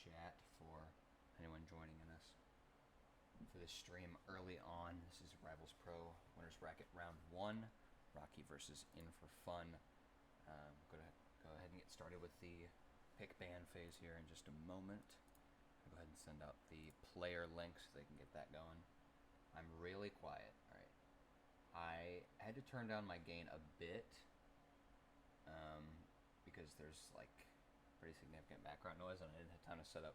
chat for anyone joining us for this stream early on. This is Rivals Pro Winners Bracket Round 1, Rocky versus In4Fun. Going to go ahead and get started with the pick ban phase here in just a moment. I'll go ahead and send out the player link so they can get that going. I'm really quiet. All right. I had to turn down my gain a bit because there's like pretty significant background noise, and I didn't have time to set up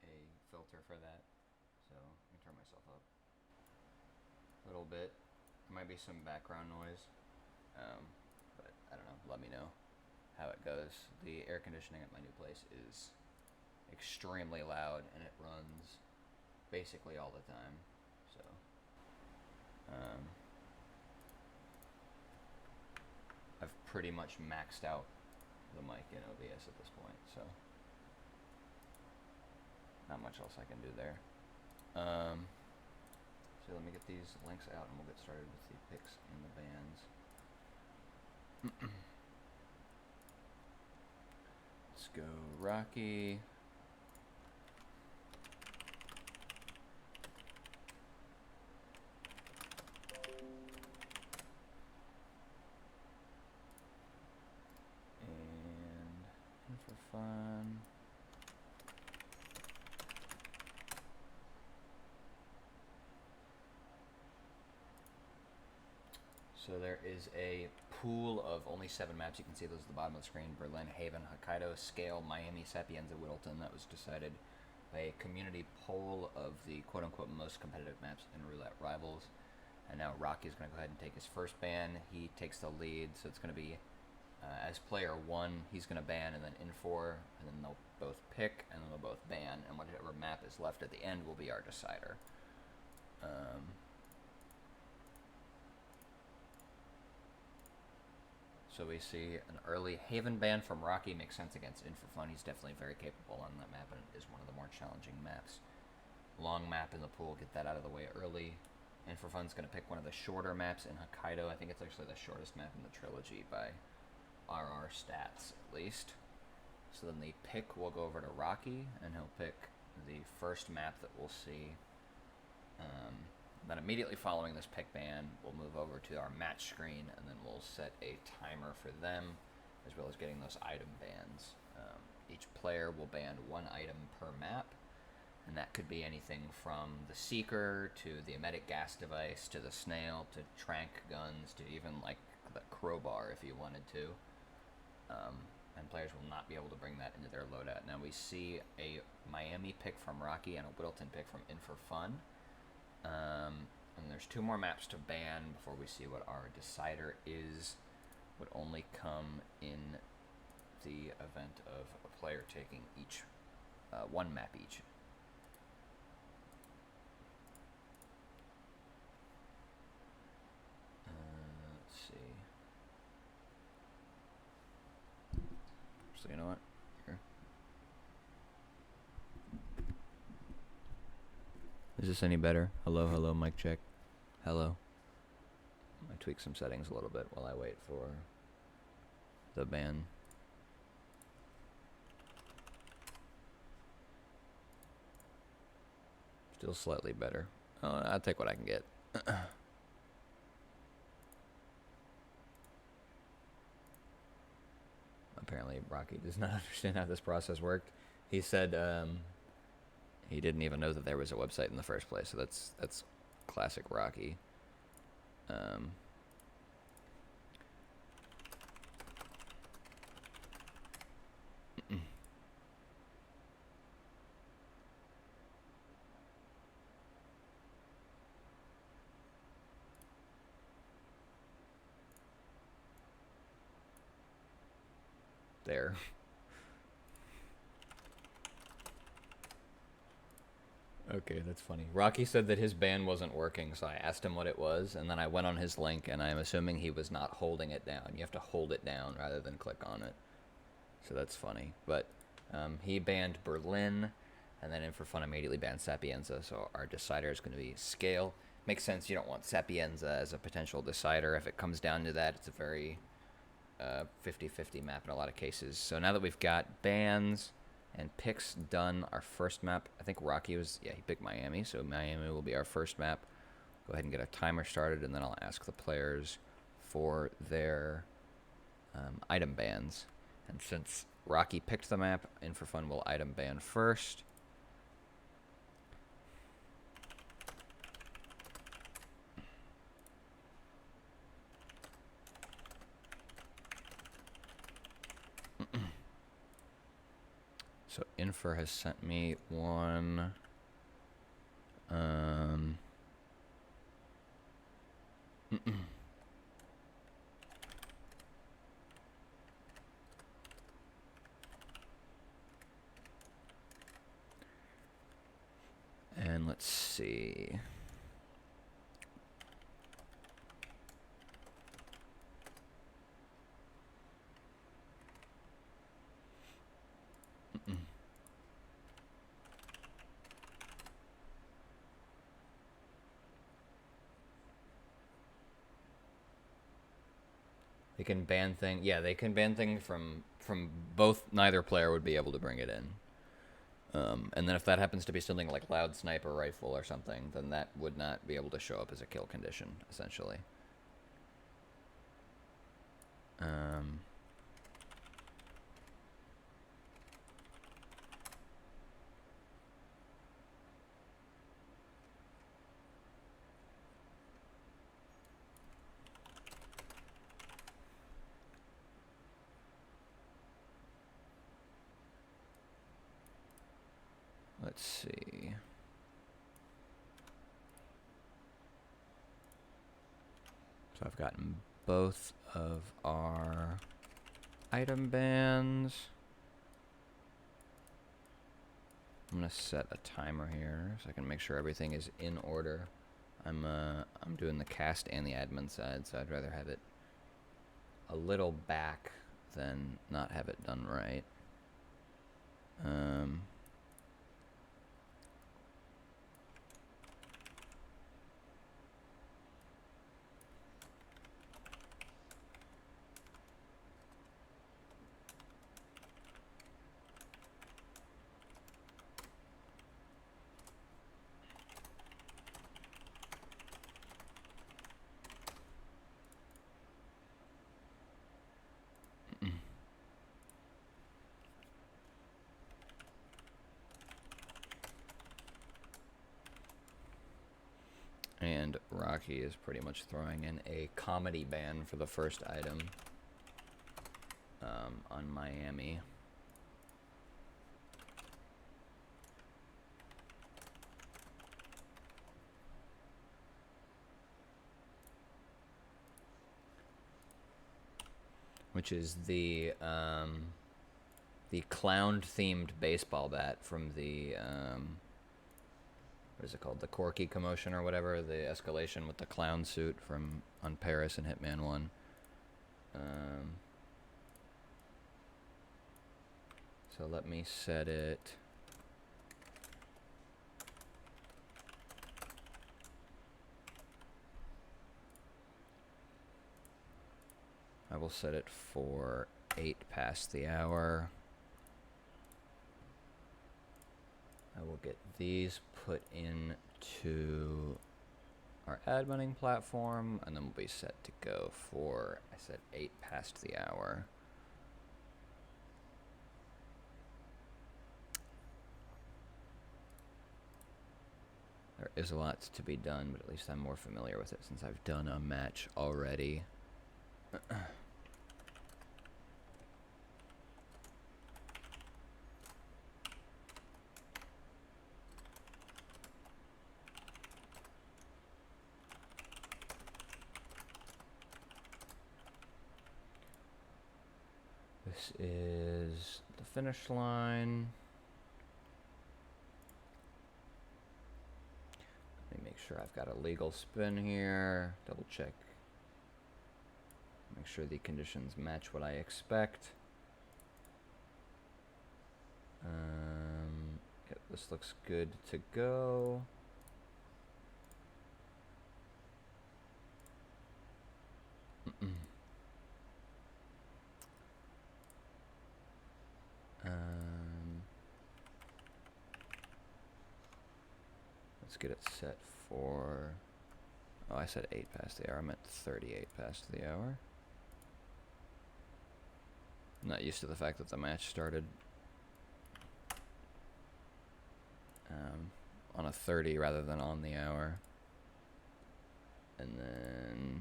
a filter for that. So let me turn myself up a little bit. There might be some background noise, but I don't know. Let me know how it goes. The air conditioning at my new place is extremely loud, and it runs basically all the time. So I've pretty much maxed out the mic in OBS at this point, so not much else I can do there. So let me get these links out and we'll get started with the picks and the bans. Let's go Rocky. And In4Fun. So there is a pool of only 7 maps. You can see those at the bottom of the screen. Berlin, Haven, Hokkaido, Scale, Miami, Sapienza, Whittleton. That was decided by a community poll of the quote-unquote most competitive maps in Roulette Rivals. And now Rocky's going to go ahead and take his first ban. He takes the lead, so it's going to be as player 1, he's going to ban, and then In4, and then they'll both pick, and then they'll both ban, and whatever map is left at the end will be our decider. So we see an early Haven ban from Rocky. Makes sense against In4Fun. He's definitely very capable on that map, and it is one of the more challenging maps. Long map in the pool, get that out of the way early. In4Fun's going to pick one of the shorter maps in Hokkaido. I think it's actually the shortest map in the trilogy by RR stats, at least. So then the pick will go over to Rocky, and he'll pick the first map that we'll see. Then immediately following this pick ban, we'll move over to our match screen, and then we'll set a timer for them, as well as getting those item bans. Each player will ban 1 item per map, and that could be anything from the Seeker to the emetic gas device to the snail to trank guns to even like the crowbar if you wanted to. And players will not be able to bring that into their loadout. Now we see a Miami pick from Rocky and a Whittleton pick from In4Fun. And there's 2 more maps to ban before we see what our decider is. Would only come in the event of a player taking each 1 map each. Let's see. So you know what? Here. Is this any better? Hello, hello, mic check. Hello. I tweak some settings a little bit while I wait for the ban. Still slightly better. I'll take what I can get. Apparently Rocky does not understand how this process worked. He said he didn't even know that there was a website in the first place, so that's classic Rocky. There. Okay, that's funny. Rocky said that his ban wasn't working, so I asked him what it was, and then I went on his link, and I'm assuming he was not holding it down. You have to hold it down rather than click on it. So that's funny. But he banned Berlin, and then In4Fun immediately banned Sapienza, so our decider is going to be Scale. Makes sense, you don't want Sapienza as a potential decider. If it comes down to that, it's a very 50-50 map in a lot of cases. So now that we've got bans, And picks done. Our first map, I think Rocky was, yeah, he picked Miami, so Miami will be our first map. Go ahead and get a timer started, and then I'll ask the players for their item bans. And since Rocky picked the map, In4Fun will item ban first. So Infer has sent me one. And let's see. They can ban things. Yeah, they can ban things from both. Neither player would be able to bring it in. And then if that happens to be something like loud sniper rifle or something, then that would not be able to show up as a kill condition, essentially. Let's see. So I've gotten both of our item bans. I'm gonna set a timer here so I can make sure everything is in order. I'm doing the cast and the admin side, so I'd rather have it a little back than not have it done right. And Rocky is pretty much throwing in a comedy ban for the first item on Miami. Which is the clown-themed baseball bat from the what is it called? The Corky commotion or whatever, the escalation with the clown suit from on Paris and Hitman 1. So let me set it. I will set it for 8 past the hour. I will get these put into our adminning platform, and then we'll be set to go for, I said 8 past the hour. There is a lot to be done, but at least I'm more familiar with it since I've done a match already. This is the finish line. Let me make sure I've got a legal spin here. Double check. Make sure the conditions match what I expect. Yep, this looks good to go. Let's get it set for... Oh, I said 8 past the hour. I meant 38 past the hour. I'm not used to the fact that the match started on a 30 rather than on the hour. And then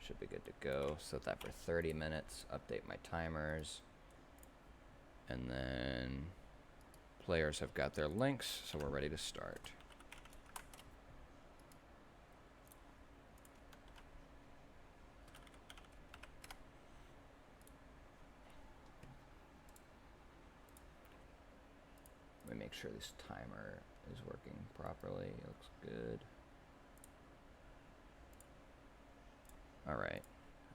should be good to go. Set that for 30 minutes. Update my timers. And then players have got their links, so we're ready to start. Let me make sure this timer is working properly. It looks good. Alright,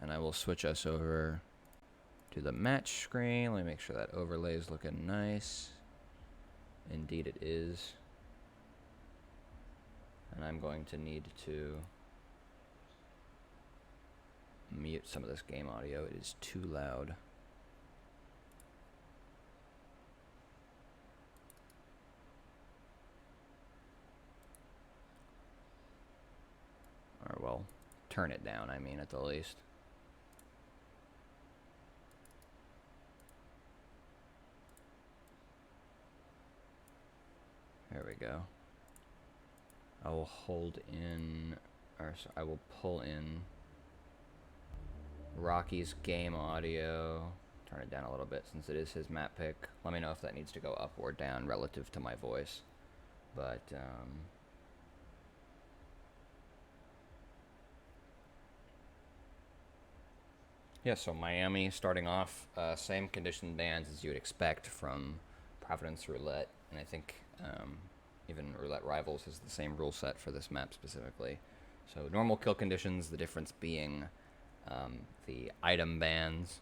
and I will switch us over to the match screen. Let me make sure that overlay is looking nice. Indeed it is. And I'm going to need to mute some of this game audio. It is too loud. Or, well, turn it down, I mean, at the least. There we go. I will hold in, or I will pull in Rocky's game audio. Turn it down a little bit since it is his map pick. Let me know if that needs to go up or down relative to my voice. But, yeah, so Miami starting off, same condition bands as you would expect from Providence Roulette, and I think even Roulette Rivals has the same rule set for this map specifically. So normal kill conditions, the difference being the item bands.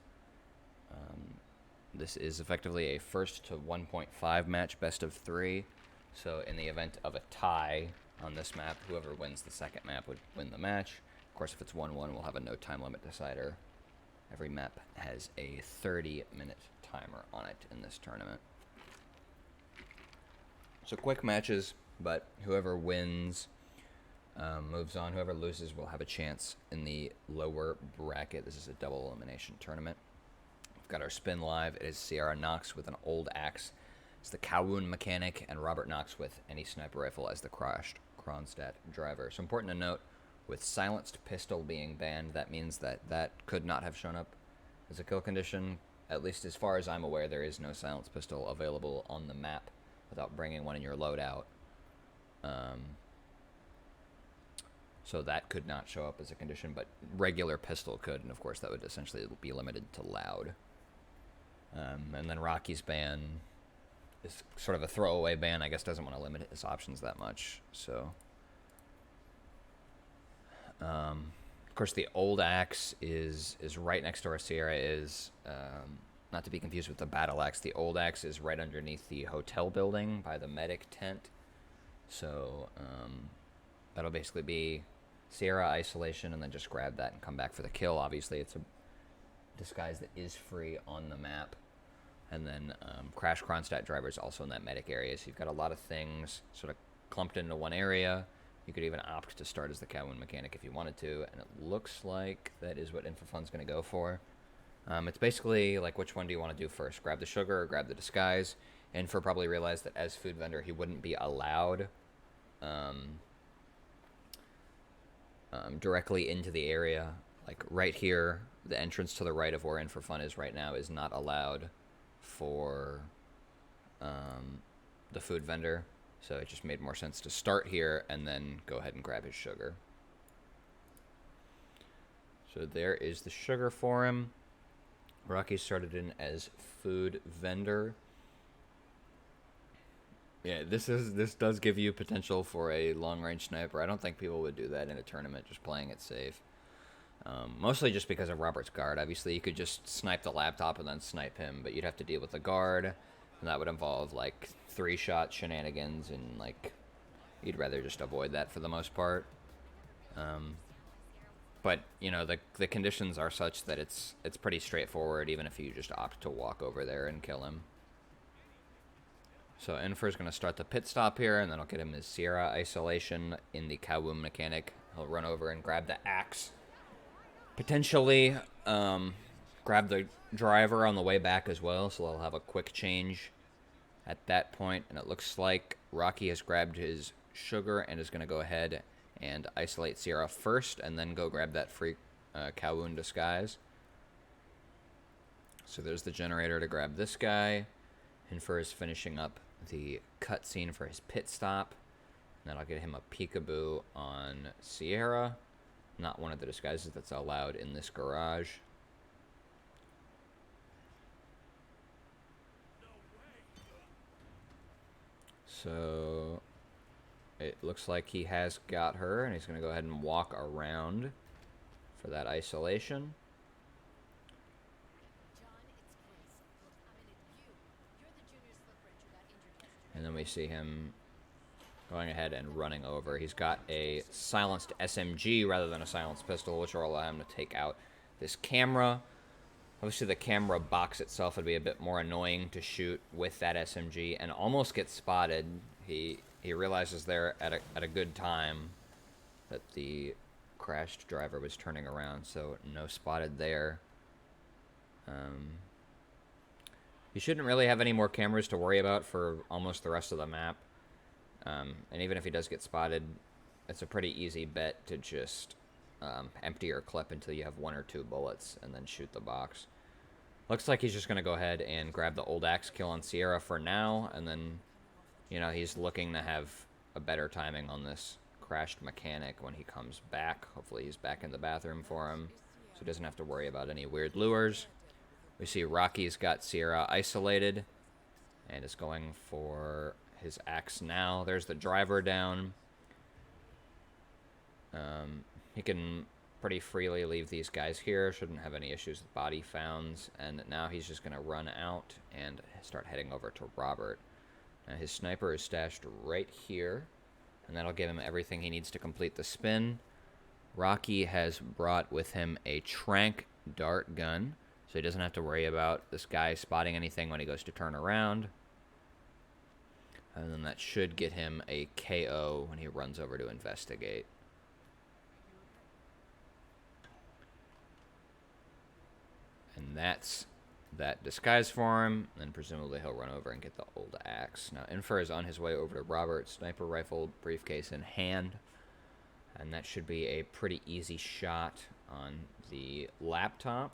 This is effectively a first to 1.5 match, best of 3. So in the event of a tie on this map, whoever wins the second map would win the match. Of course, if it's 1-1, we'll have a no time limit decider. Every map has a 30-minute timer on it in this tournament. So quick matches, but whoever wins moves on. Whoever loses will have a chance in the lower bracket. This is a double elimination tournament. We've got our spin live. It is Sierra Knox with an old axe. It's the Kowloon mechanic, and Robert Knox with any sniper rifle as the crashed Kronstadt driver. So important to note, with silenced pistol being banned, that means that that could not have shown up as a kill condition. At least as far as I'm aware, there is no silenced pistol available on the map without bringing one in your loadout. So that could not show up as a condition, but regular pistol could, and of course that would essentially be limited to loud. And then Rocky's ban is sort of a throwaway ban. I guess doesn't want to limit his options that much. So, of course, the old axe is right next to our Sierra. Is not to be confused with the battle axe. The old axe is right underneath the hotel building by the medic tent. So that'll basically be Sierra isolation, and then just grab that and come back for the kill. Obviously, it's a disguise that is free on the map. And then Crash Kronstadt driver is also in that medic area. So you've got a lot of things sort of clumped into one area. You could even opt to start as the Kowloon mechanic if you wanted to, and it looks like that is what In4Fun's going to go for. It's basically like, which one do you want to do first? Grab the sugar or grab the disguise? In4 probably realized that as food vendor, he wouldn't be allowed directly into the area. Like right here, the entrance to the right of where In4Fun is right now is not allowed for the food vendor. So it just made more sense to start here and then go ahead and grab his sugar. So there is the sugar for him. Rocky started in as food vendor. Yeah, this does give you potential for a long-range sniper. I don't think people would do that in a tournament, just playing it safe. Mostly just because of Robert's guard. Obviously, you could just snipe the laptop and then snipe him, but you'd have to deal with the guard, and that would involve, like, 3-shot shenanigans, and, like, you'd rather just avoid that for the most part. But, you know, the conditions are such that it's pretty straightforward, even if you just opt to walk over there and kill him. So In4's going to start the pit stop here, and then I'll get him his Sierra isolation in the Kowloon mechanic. He'll run over and grab the axe. Potentially grab the driver on the way back as well, so they'll have a quick change at that point. And it looks like Rocky has grabbed his sugar and is going to go ahead and isolate Sierra first, and then go grab that free Kowloon disguise. So there's the generator to grab this guy. In4 is finishing up the cutscene for his pit stop. And then I'll get him a peekaboo on Sierra. Not one of the disguises that's allowed in this garage. So it looks like he has got her, and he's going to go ahead and walk around for that isolation. And then we see him going ahead and running over. He's got a silenced SMG rather than a silenced pistol, which will allow him to take out this camera. Obviously, the camera box itself would be a bit more annoying to shoot with that SMG and almost get spotted. He realizes there at a good time that the crashed driver was turning around, so no spotted there. You shouldn't really have any more cameras to worry about for almost the rest of the map. And even if he does get spotted, it's a pretty easy bet to just empty your clip until you have 1 or 2 bullets and then shoot the box. Looks like he's just going to go ahead and grab the old axe kill on Sierra for now, and then, you know, he's looking to have a better timing on this crashed mechanic when he comes back. Hopefully he's back in the bathroom for him, so he doesn't have to worry about any weird lures. We see Rocky's got Sierra isolated and is going for his axe now. There's the driver down. He can pretty freely leave these guys here. Shouldn't have any issues with body founds. And now he's just going to run out and start heading over to Robert. Now his sniper is stashed right here, and that'll give him everything he needs to complete the spin. Rocky has brought with him a tranq dart gun, so he doesn't have to worry about this guy spotting anything when he goes to turn around. And then that should get him a KO when he runs over to investigate. And that's that disguise for him. And then presumably he'll run over and get the old axe. Now In4 is on his way over to Robert, sniper rifle, briefcase in hand. And that should be a pretty easy shot on the laptop.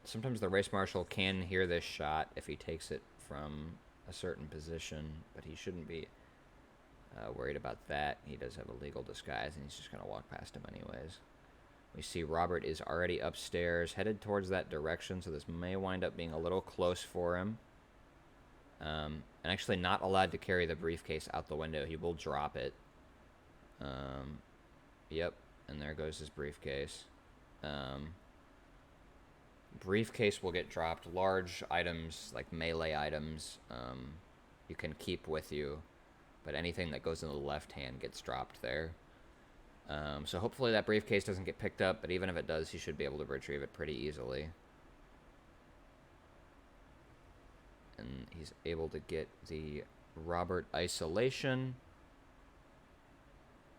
Sometimes the race marshal can hear this shot if he takes it from a certain position, but he shouldn't be worried about that. He does have a legal disguise, and he's just going to walk past him anyways. We see Robert is already upstairs, headed towards that direction, so this may wind up being a little close for him. And actually not allowed to carry the briefcase out the window. He will drop it. Yep, and there goes his briefcase. Briefcase will get dropped. Large items, like melee items, you can keep with you, but anything that goes in the left hand gets dropped there. So hopefully that briefcase doesn't get picked up, but even if it does, he should be able to retrieve it pretty easily. And he's able to get the Robert isolation,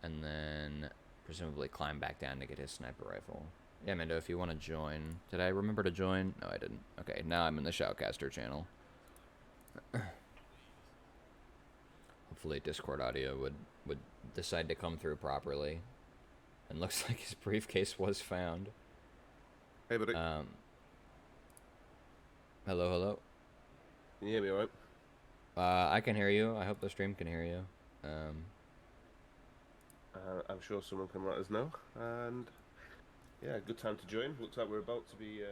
and then presumably climb back down to get his sniper rifle. Yeah, Mando, if you want to join. Did I remember to join? No, I didn't. Okay, now I'm in the Shoutcaster channel. Hopefully Discord audio would decide to come through properly. And looks like his briefcase was found. Hey, buddy. Hello. Can you hear me all right? I can hear you. I hope the stream can hear you. I'm sure someone can let us know. And yeah, good time to join. Looks like we're about to be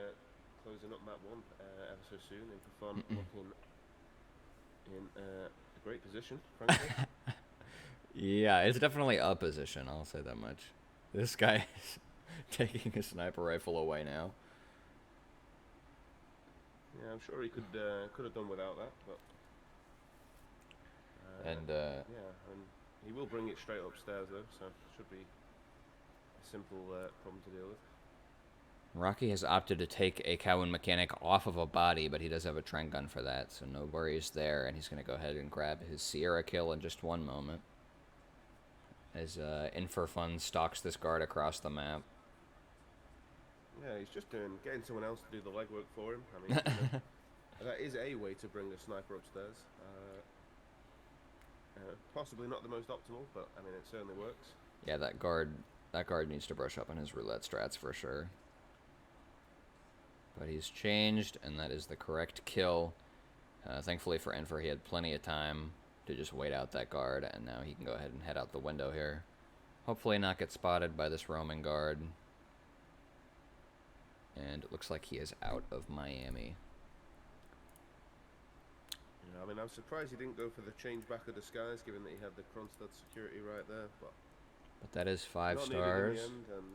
closing up map 1 ever so soon. In4Fun looking in a great position, frankly. Yeah, it's definitely a position, I'll say that much. This guy is taking a sniper rifle away now. Yeah, I'm sure he could have done without that, but yeah, and he will bring it straight upstairs though, so should be a simple problem to deal with. Rocky has opted to take a Kowloon mechanic off of a body, but he does have a Trend Gun for that, so no worries there. And he's going to go ahead and grab his Sierra kill in just one moment. As In4Fun stalks this guard across the map. Yeah, he's just getting someone else to do the legwork for him. I mean, that is a way to bring a sniper upstairs. Possibly not the most optimal, but I mean, it certainly works. Yeah, that guard needs to brush up on his roulette strats for sure. But he's changed, and that is the correct kill. Thankfully for Enfer, he had plenty of time to just wait out that guard, and now he can go ahead and head out the window here. Hopefully not get spotted by this roaming guard. And it looks like he is out of Miami. Yeah, I mean, I'm surprised he didn't go for the change back of disguise, given that he had the Kronstadt security right there. But that is 5 not stars. needed in the end, and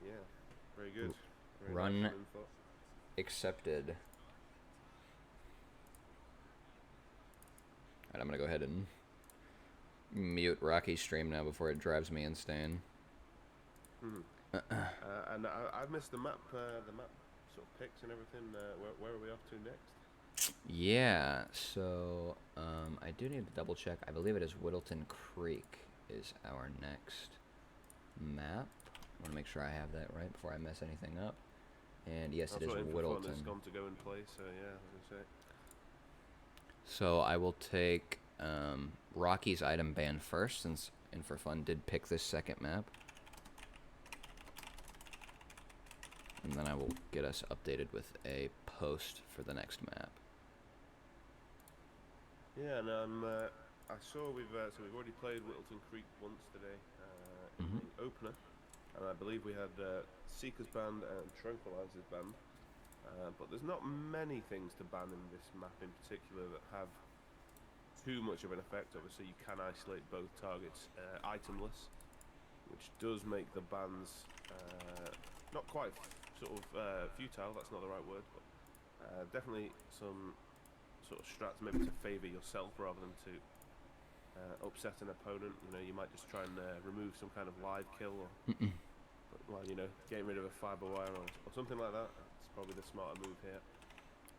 yeah, very good. Very Run nice info. accepted. Alright, I'm going to go ahead and mute Rocky's stream now before it drives me insane. And I've missed the map sort of picks and everything. Where are we off to next? Yeah, so I do need to double check. I believe it is Whittleton Creek is our next map. I want to make sure I have that right before I mess anything up. And yes, it is Whittleton. That's gone to go in place, so yeah, I was going to say. So I will take Rocky's item ban first, since In4Fun did pick this second map. And then I will get us updated with a post for the next map. Yeah, and I saw we've already played Whittleton Creek once today in the opener, and I believe we had Seeker's band and Tranquilizer's band. But there's not many things to ban in this map in particular that have too much of an effect. Obviously, you can isolate both targets itemless, which does make the bans not quite sort of futile. That's not the right word, but definitely some sort of strats maybe to favour yourself rather than to upset an opponent. You know, you might just try and remove some kind of live kill, or well, you know, getting rid of a fibre wire or something like that. It's probably the smarter move here.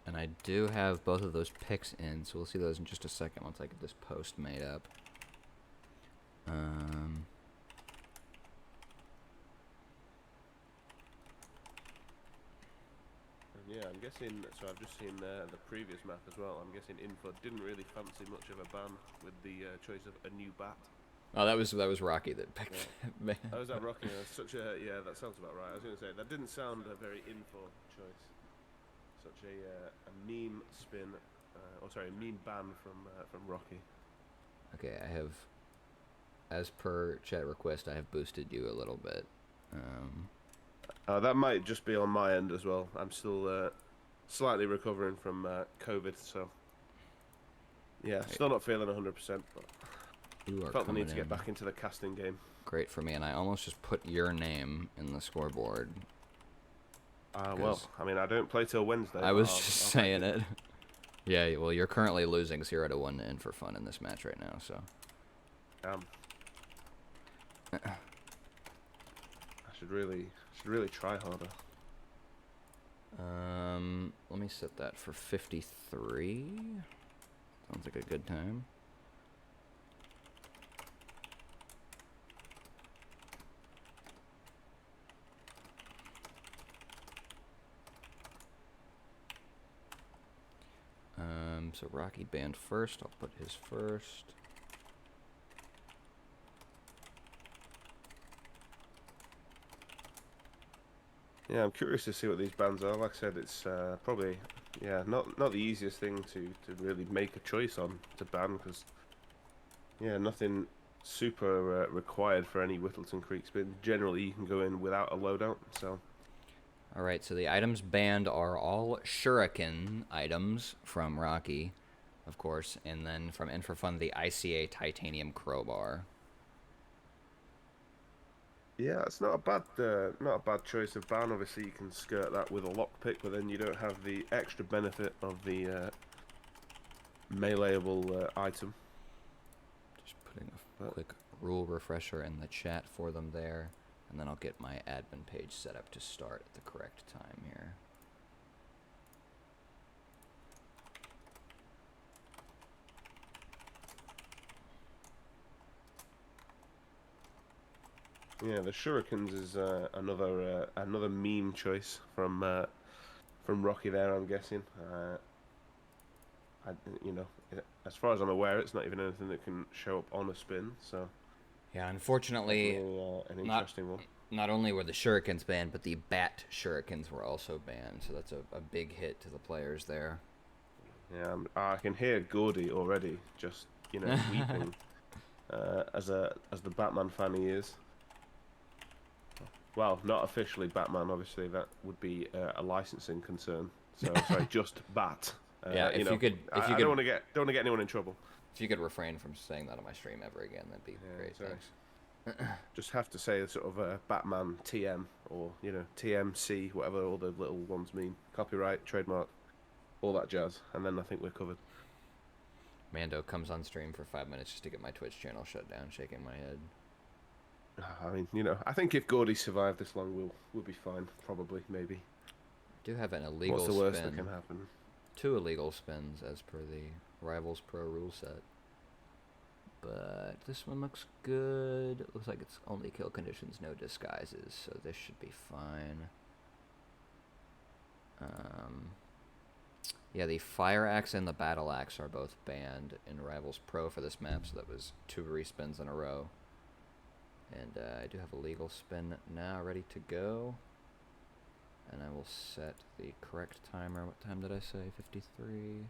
And I do have both of those picks in, so we'll see those in just a second once I get this post made up. Yeah, I'm guessing, so I've just seen the previous map as well. I'm guessing In4 didn't really fancy much of a ban with the choice of a new bat. Oh, that was Rocky that picked it. Oh, was that Rocky? Such a, yeah, that sounds about right. I was going to say, that didn't sound a very In4 choice. Such a meme spin, meme ban from Rocky. Okay, I have, as per chat request, I have boosted you a little bit. That might just be on my end as well. I'm still slightly recovering from COVID, so yeah, still not feeling 100%, but felt the need to get back into the casting game. Great for me, and I almost just put your name in the scoreboard. Well, I mean, I don't play till Wednesday. I was just saying it. Yeah, well, you're currently losing 0-1 to In4Fun in this match right now, so. I should really try harder. Let me set that for 53. Sounds like a good time. So Rocky banned first. I'll put his first. Yeah, I'm curious to see what these bans are. Like I said, it's probably not the easiest thing to really make a choice on to ban, because nothing super required for any Whittleton Creek spin. Generally, you can go in without a loadout. So. All right, so the items banned are all Shuriken items from Rocky, of course, and then from In4Fun, the ICA Titanium Crowbar. Yeah, it's not a bad choice of ban. Obviously, you can skirt that with a lockpick, but then you don't have the extra benefit of the meleeable item. Just putting a quick rule refresher in the chat for them there. And then I'll get my admin page set up to start at the correct time here. Yeah, the shurikens is another meme choice from Rocky there. I'm guessing. I, you know, as far as I'm aware, it's not even anything that can show up on a spin. So Yeah, unfortunately, definitely, an not interesting one. not only were the shurikens banned, but the bat shurikens were also banned. So that's a big hit to the players there. Yeah, I can hear Gordy already, just weeping as the Batman fan he is. Well, not officially Batman, obviously. That would be a licensing concern. So sorry, just Bat. Yeah, if you could, I don't want to get anyone in trouble. If you could refrain from saying that on my stream ever again, that'd be great. Sorry. Thanks. Just have to say sort of Batman TM or TMC, whatever all the little ones mean. Copyright, trademark, all that jazz, and then I think we're covered. Mando comes on stream for 5 minutes just to get my Twitch channel shut down, shaking my head. I mean, I think if Gordy survived this long, we'll be fine. Probably, maybe. Do have an illegal What's the spin. worst that can happen? 2 illegal spins as per the Rivals Pro rule set. But this one looks good. It looks like it's only kill conditions, no disguises, so this should be fine. Yeah, the Fire Axe and the Battle Axe are both banned in Rivals Pro for this map, so that was 2 respins in a row. And I do have a legal spin now ready to go. And I will set the correct timer. What time did I say? 53?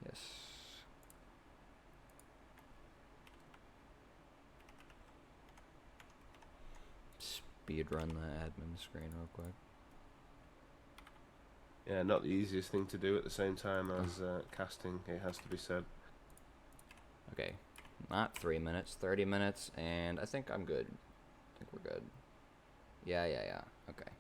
Yes. Speed run the admin screen real quick. Yeah, not the easiest thing to do at the same time as casting, it has to be said. Okay. Not 3 minutes, 30 minutes, and I think I'm good. I think we're good. Yeah. Okay.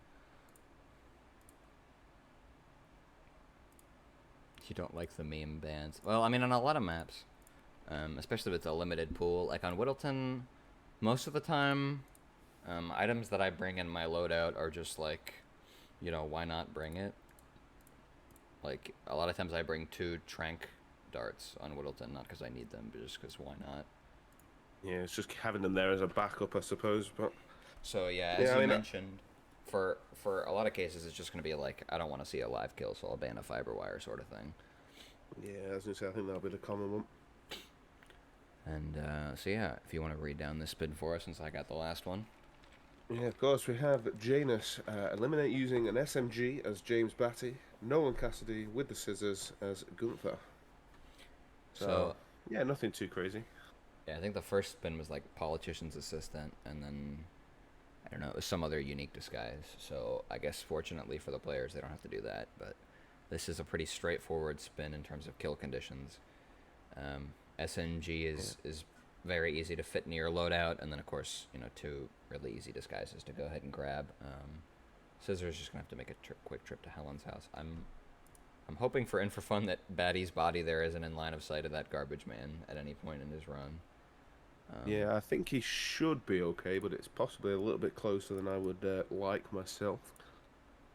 You don't like the meme bans. Well, I mean, on a lot of maps, especially with a limited pool, like on Whittleton, most of the time, items that I bring in my loadout are just like, why not bring it? Like, a lot of times I bring 2 Trank darts on Whittleton, not because I need them, but just because why not? Yeah, it's just having them there as a backup, I suppose. But so yeah, as you mentioned, for a lot of cases, it's just going to be like, I don't want to see a live kill, so I'll ban a fiber wire sort of thing. Yeah, I was going to say, I think that'll be the common one. And so yeah, if you want to read down this spin for us, since I got the last one. Yeah, of course, we have Janus. Eliminate using an SMG as James Batty. Nolan Cassidy with the scissors as Gunther. So yeah, nothing too crazy. Yeah, I think the first spin was like politician's assistant, and then I don't know, it was some other unique disguise. So I guess fortunately for the players, they don't have to do that. But this is a pretty straightforward spin in terms of kill conditions. SMG is very easy to fit in your loadout, and then of course 2 really easy disguises to go ahead and grab. Scissors just gonna have to make a quick trip to Helen's house. I'm hoping for In4Fun that Batty's body there isn't in line of sight of that garbage man at any point in his run. Yeah, I think he should be okay, but it's possibly a little bit closer than I would like myself.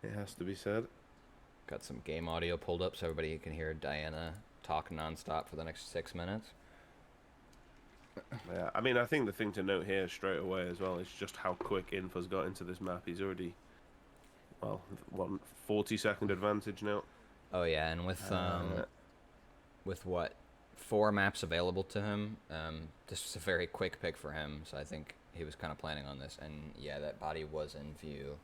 It has to be said. Got some game audio pulled up so everybody can hear Diana talk nonstop for the next 6 minutes. Yeah, I mean, I think the thing to note here straight away as well is just how quick In4's got into this map. He's already, 40-second advantage now. Oh yeah, and with what 4 maps available to him, this was a very quick pick for him. So I think he was kind of planning on this, and yeah, that body was in view.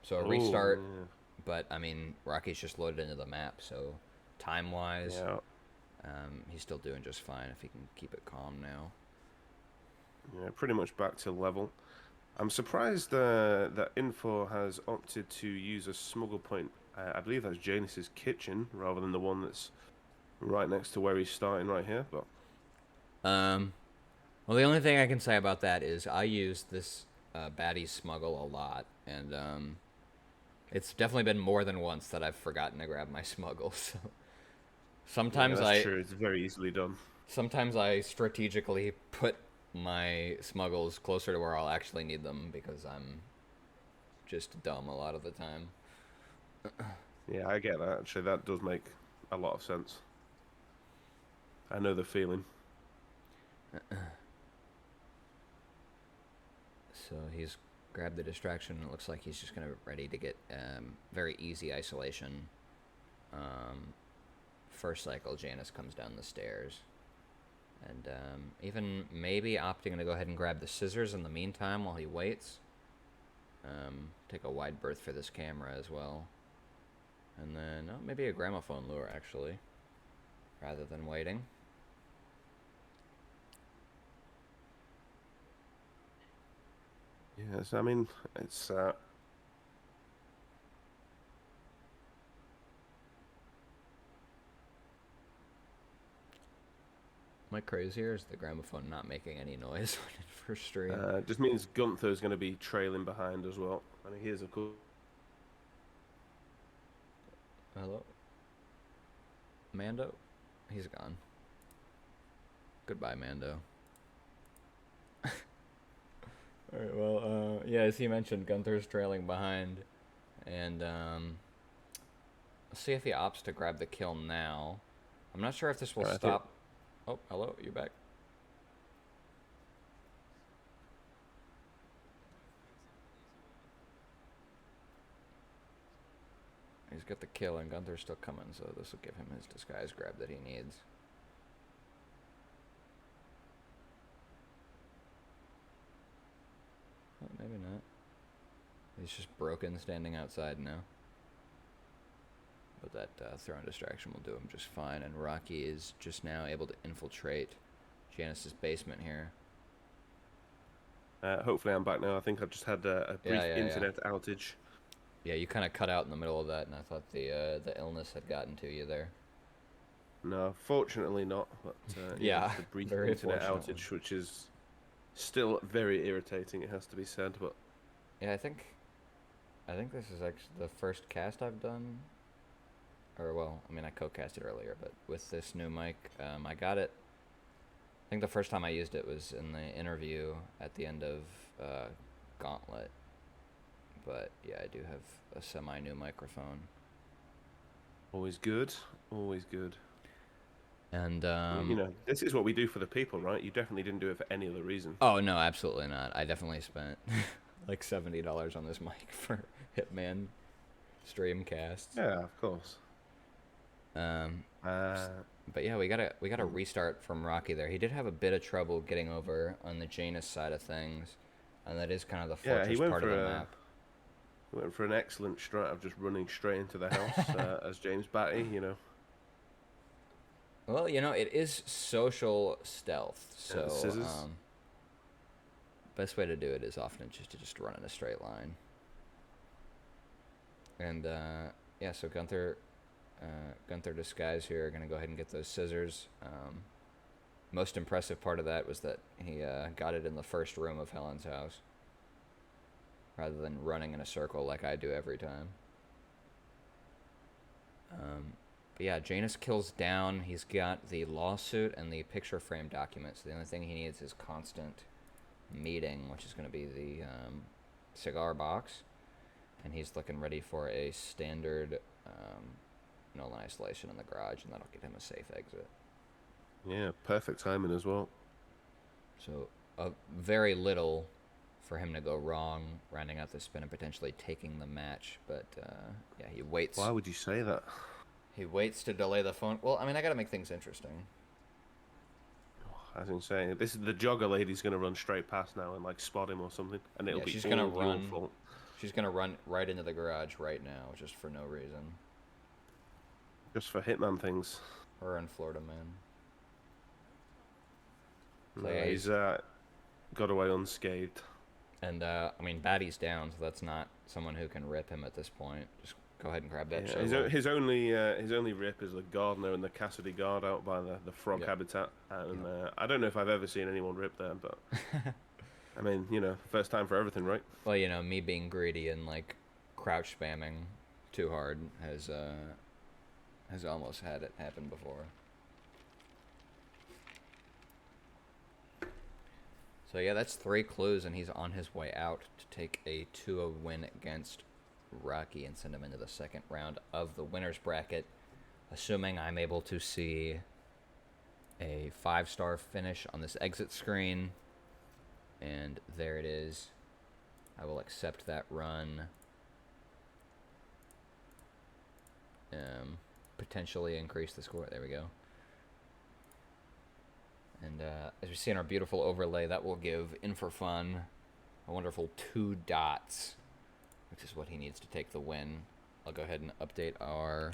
So a restart, yeah. But I mean, Rocky's just loaded into the map, so time-wise, he's still doing just fine if he can keep it calm now. Yeah, pretty much back to level. I'm surprised that In4 has opted to use a smuggle point. I believe that's Janus's kitchen rather than the one that's right next to where he's starting right here. But well, the only thing I can say about that is I use this baddie smuggle a lot, and it's definitely been more than once that I've forgotten to grab my smuggle. So sometimes that's true. It's very easily done. Sometimes I strategically put my smuggles closer to where I'll actually need them because I'm just dumb a lot of the time. Yeah, I get that. Actually, that does make a lot of sense. I know the feeling. So he's grabbed the distraction. It looks like he's just gonna ready to get very easy isolation. First cycle, Janice comes down the stairs, and even maybe opting to go ahead and grab the scissors in the meantime while he waits. Take a wide berth for this camera as well, and then maybe a gramophone lure actually, rather than waiting. Yes, I mean, it's Am I crazy, or is the gramophone not making any noise when it first stream? just means Gunther's going to be trailing behind as well. I mean, here's a cool. Hello? Mando? He's gone. Goodbye, Mando. Alright, well, yeah, as he mentioned, Gunther's trailing behind. And, let's see if he opts to grab the kill now. I'm not sure if this will stop. Oh, hello, you back? He's got the kill, and Gunther's still coming, so this will give him his disguise grab that he needs. Oh, maybe not. He's just broken standing outside now. But that throwing distraction will do him just fine, and Rocky is just now able to infiltrate Janice's basement here. Hopefully, I'm back now. I think I just had a brief internet outage. Yeah, you kind of cut out in the middle of that, and I thought the illness had gotten to you there. No, fortunately not. But yeah, the brief internet outage, which is still very irritating. It has to be said, but yeah, I think this is actually the first cast I've done. Or well, I mean, I co-casted earlier, but with this new mic, I got it. I think the first time I used it was in the interview at the end of Gauntlet. But yeah, I do have a semi-new microphone. Always good, always good. And this is what we do for the people, right? You definitely didn't do it for any other reason. Oh no, absolutely not. I definitely spent like $70 on this mic for Hitman Streamcasts. Yeah, of course. But yeah, we got a restart from Rocky there. He did have a bit of trouble getting over on the Janus side of things, and that is kind of the fortress part of the map. He went for an excellent strat of just running straight into the house as James Batty, Well, it is social stealth, so best way to do it is often just to run in a straight line. And yeah, so Gunther disguise here are gonna go ahead and get those scissors. Most impressive part of that was that he got it in the first room of Helen's house, rather than running in a circle like I do every time. But yeah, Janus kills down. He's got the lawsuit and the picture frame documents. The only thing he needs is constant meeting, which is going to be the cigar box. And he's looking ready for a standard Nolan isolation in the garage, and that'll get him a safe exit. Yeah, perfect timing as well. So very little for him to go wrong, rounding out the spin and potentially taking the match. But yeah, he waits. Why would you say that? He waits to delay the phone. Well, I mean, I got to make things interesting. As in saying, this is the jogger lady's going to run straight past now and like spot him or something, and it'll be she's all gonna your run. fault. She's gonna run right into the garage right now, just for no reason. Just for Hitman things. Her and Florida Man. So no, he's got away unscathed. And I mean, Batty's down, so that's not someone who can rip him at this point. Just go ahead and grab that shovel. His only rip is the gardener and the Cassidy guard out by the frog habitat, and I don't know if I've ever seen anyone rip there, but I mean, first time for everything, right? Well, me being greedy and like crouch spamming too hard has almost had it happen before. So yeah, that's 3 clues, and he's on his way out to take a 2-0 win against Rocky and send him into the second round of the winner's bracket, assuming I'm able to see a 5-star finish on this exit screen. And there it is. I will accept that run. Potentially increase the score. There we go. And as we see in our beautiful overlay, that will give In4Fun a wonderful 2 dots, which is what he needs to take the win. I'll go ahead and update our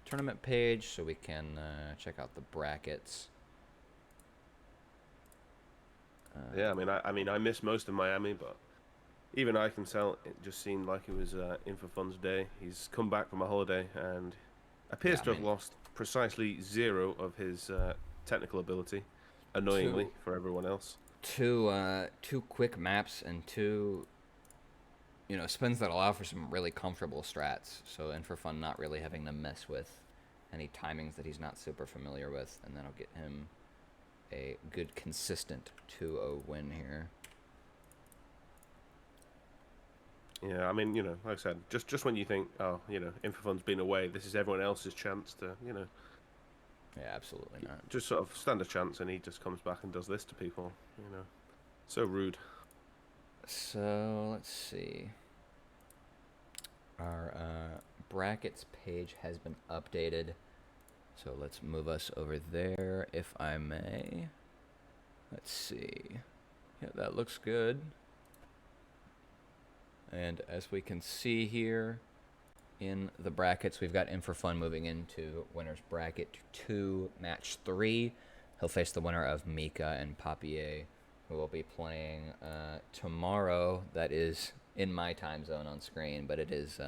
tournament page so we can check out the brackets. Yeah, I mean, I missed most of Miami, but even I can tell it just seemed like it was In4Fun's day. He's come back from a holiday and appears to have lost precisely 0 of his technical ability, annoyingly for everyone else. 2 quick maps and 2 spins that allow for some really comfortable strats. So In4Fun not really having to mess with any timings that he's not super familiar with, and that'll get him a good consistent 2-0 win here. Yeah, I mean, like I said, just when you think, oh, In4Fun's been away, this is everyone else's chance to, Yeah, absolutely not. just sort of stand a chance, and he just comes back and does this to people, So rude. So, let's see. Our brackets page has been updated. So let's move us over there, if I may. Let's see. Yeah, that looks good. And as we can see here in the brackets, we've got In4Fun moving into winner's bracket 2, match 3. He'll face the winner of Mika and Papier, who will be playing tomorrow. That is in my time zone on screen, but it is,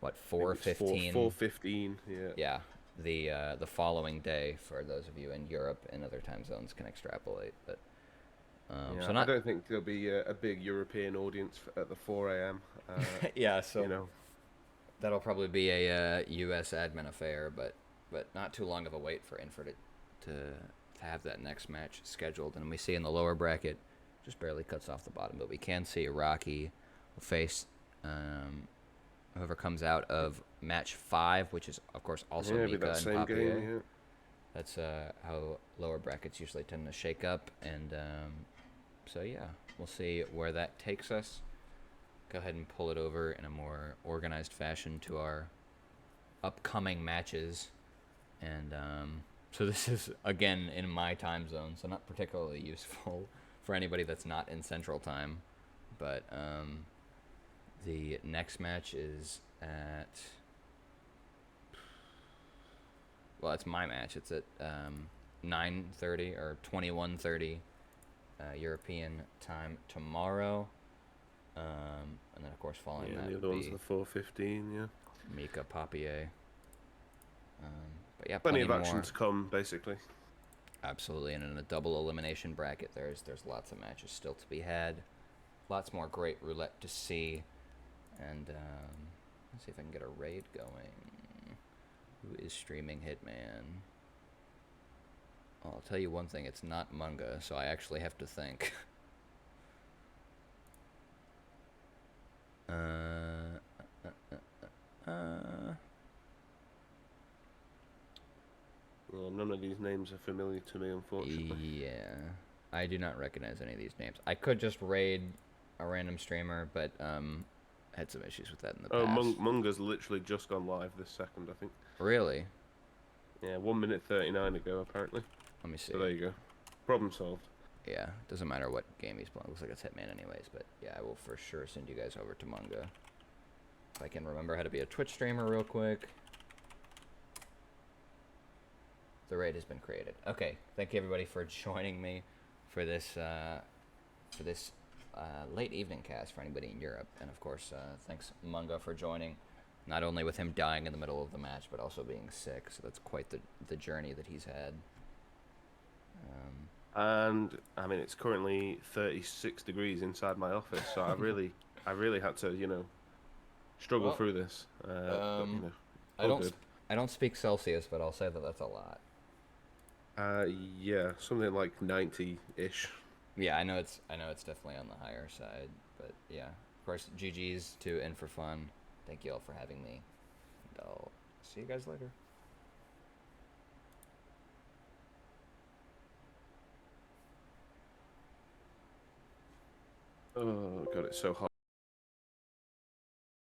4:15? 4:15, yeah. Yeah, the following day for those of you in Europe and other time zones can extrapolate. But I don't think there'll be a big European audience at the 4 a.m. Yeah, so that'll probably be a U.S. admin affair, but not too long of a wait for In4 to have that next match scheduled. And we see in the lower bracket, just barely cuts off the bottom, but we can see Rocky will face whoever comes out of match 5, which is of course also Mika and Papier. Game, yeah. That's how lower brackets usually tend to shake up, and so yeah, we'll see where that takes us. Go ahead and pull it over in a more organized fashion to our upcoming matches, and so this is again in my time zone, so not particularly useful for anybody that's not in Central Time, but the next match is at, well, it's my match. It's at 9:30 or 21:30 European time tomorrow. And then, of course, following that the would other one's be the 4:15, yeah. Mika Papier. But yeah, Plenty of more. action to come, basically. Absolutely, and in a double elimination bracket, there's lots of matches still to be had. Lots more great roulette to see. And let's see if I can get a raid going. Who is streaming Hitman? I'll tell you one thing, it's not Manga, so I actually have to think. Well, none of these names are familiar to me, unfortunately. Yeah, I do not recognize any of these names. I could just raid a random streamer, but had some issues with that in the past. Oh, Munga's literally just gone live this second, I think. Really? Yeah, 1:39 ago, apparently. Let me see. So there you go. Problem solved. Yeah, doesn't matter what game he's playing. Looks like it's Hitman anyways, but yeah, I will for sure send you guys over to Manga. If I can remember how to be a Twitch streamer real quick. The raid has been created. Okay, thank you everybody for joining me for this late evening cast for anybody in Europe, and of course, thanks Manga for joining. Not only with him dying in the middle of the match, but also being sick. So that's quite the journey that he's had. And I mean, it's currently 36 degrees inside my office, so I really had to, struggle through this. But, I don't speak Celsius, but I'll say that that's a lot. Yeah, something like 90-ish. Yeah, I know it's definitely on the higher side, but yeah, of course, GG's to In4Fun. Thank you all for having me, and I'll see you guys later. Oh god, it's so hot.